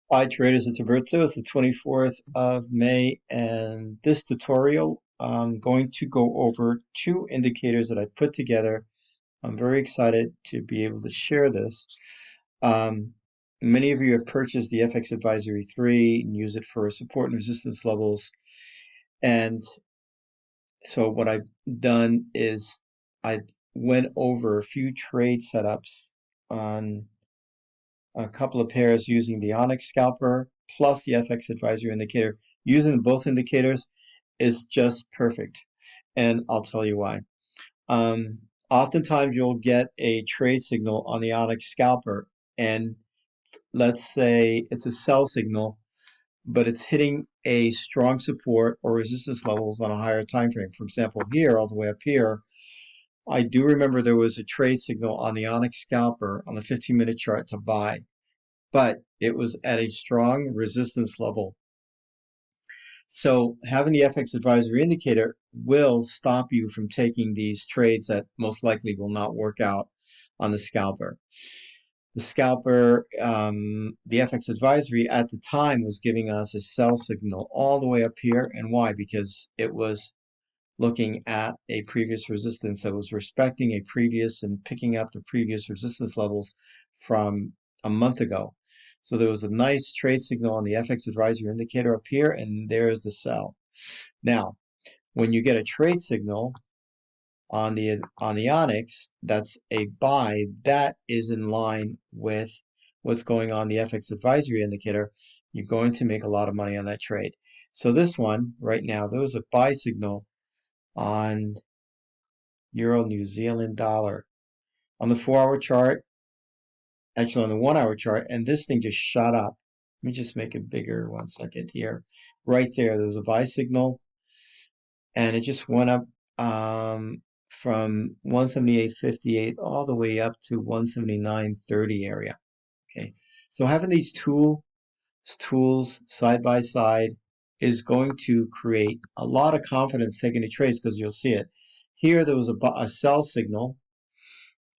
Hi traders, it's Roberto. It's the 24th of May, and this tutorial I'm going to go over two indicators that I put together. I'm very excited to be able to share this. Um, Many of you have purchased the FX Advisory 3 and use it for support and resistance levels. And so what I've done is I went over a few trade setups on a couple of pairs using the Onyx Scalper plus the FX Advisory indicator. Using both indicators is just perfect, and I'll tell you why. Oftentimes you'll get a trade signal on the Onyx Scalper, and let's say it's a sell signal, but it's hitting a strong support or resistance levels on a higher time frame. For example, here, all the way up here, I do remember there was a trade signal on the Onyx Scalper on the 15-minute chart to buy, but it was at a strong resistance level. So having the FX advisory indicator will stop you from taking these trades that most likely will not work out on the scalper. The scalper, the FX advisory at the time was giving us a sell signal all the way up here. And why? Because it was looking at a previous resistance that was respecting a previous and picking up the previous resistance levels from a month ago. So there was a nice trade signal on the FX advisory indicator up here, and there's the sell. Now, when you get a trade signal on the Onyx, that's a buy. That is in line with what's going on the FX advisory indicator. You're going to make a lot of money on that trade. So this one right now, there was a buy signal on Euro New Zealand dollar on the 4-hour chart, actually on the 1-hour chart, and this thing just shot up. Let me just make it bigger 1 second here. Right there was a buy signal, and it just went up from 178.58 all the way up to 179.30 area. Okay, so having these tools side by side is going to create a lot of confidence taking the trades, because you'll see it. Here there was a sell signal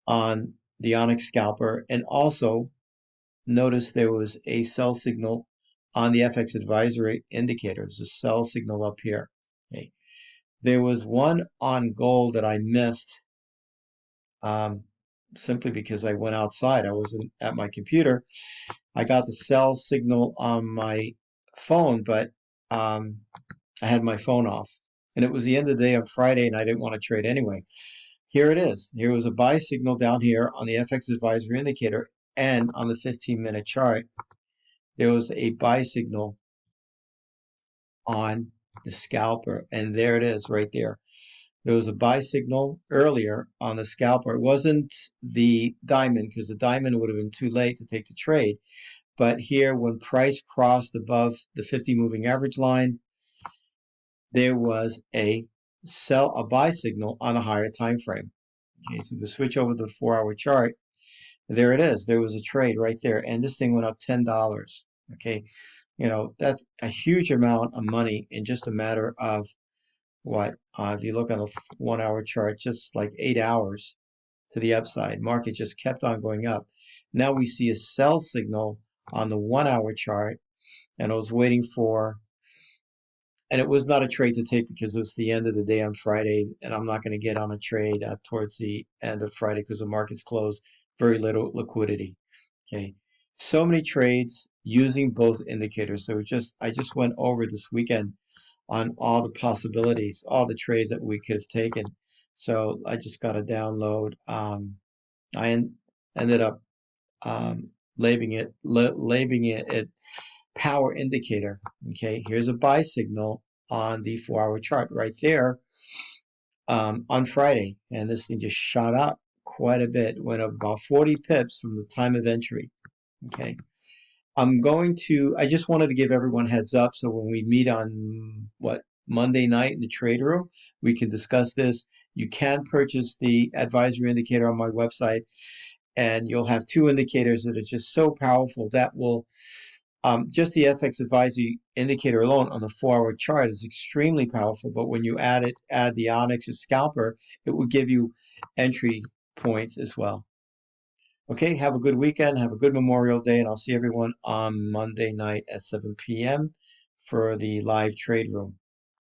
on the Onyx scalper, and also notice there was a sell signal on the FX advisory indicators, a sell signal up here. Okay. There was one on gold that I missed um, simply because I went outside. I wasn't at my computer. I got the sell signal on my phone, but I had my phone off. And it was the end of the day on Friday, and I didn't want to trade anyway. Here it is. Here was a buy signal down here on the FX advisory indicator, and on the 15-minute chart, there was a buy signal on the scalper, and there it is right there. There was a buy signal earlier on the scalper. It wasn't the diamond, because the diamond would have been too late to take the trade. But here, when price crossed above the 50 moving average line, there was a buy signal on a higher time frame. Okay, so if we switch over to the 4-hour chart, there it is. There was a trade right there, and this thing went up $10. Okay, that's a huge amount of money in just a matter of what? If you look on a 1-hour chart, just like 8 hours to the upside. Market just kept on going up. Now we see a sell signal on the 1-hour chart, and I was waiting for, and it was not a trade to take because it was the end of the day on Friday, and I'm not going to get on a trade towards the end of Friday because the market's closed. Very little liquidity. Okay, so many trades using both indicators. So I just went over this weekend on all the possibilities, all the trades that we could have taken. So I just got a download. I ended up labeling it power indicator. Okay, here's a buy signal on the 4-hour chart right there on Friday, and this thing just shot up quite a bit. Went up about 40 pips from the time of entry. Okay, I just wanted to give everyone heads up, so when we meet on Monday night in the trade room, we can discuss this. You can purchase the advisory indicator on my website, and you'll have two indicators that are just so powerful that will, just the FX advisory indicator alone on the 4-hour chart is extremely powerful, but when you add the Onyx scalper, it will give you entry points as well. Okay, have a good weekend, have a good Memorial Day, and I'll see everyone on Monday night at 7 p.m. for the live trade room.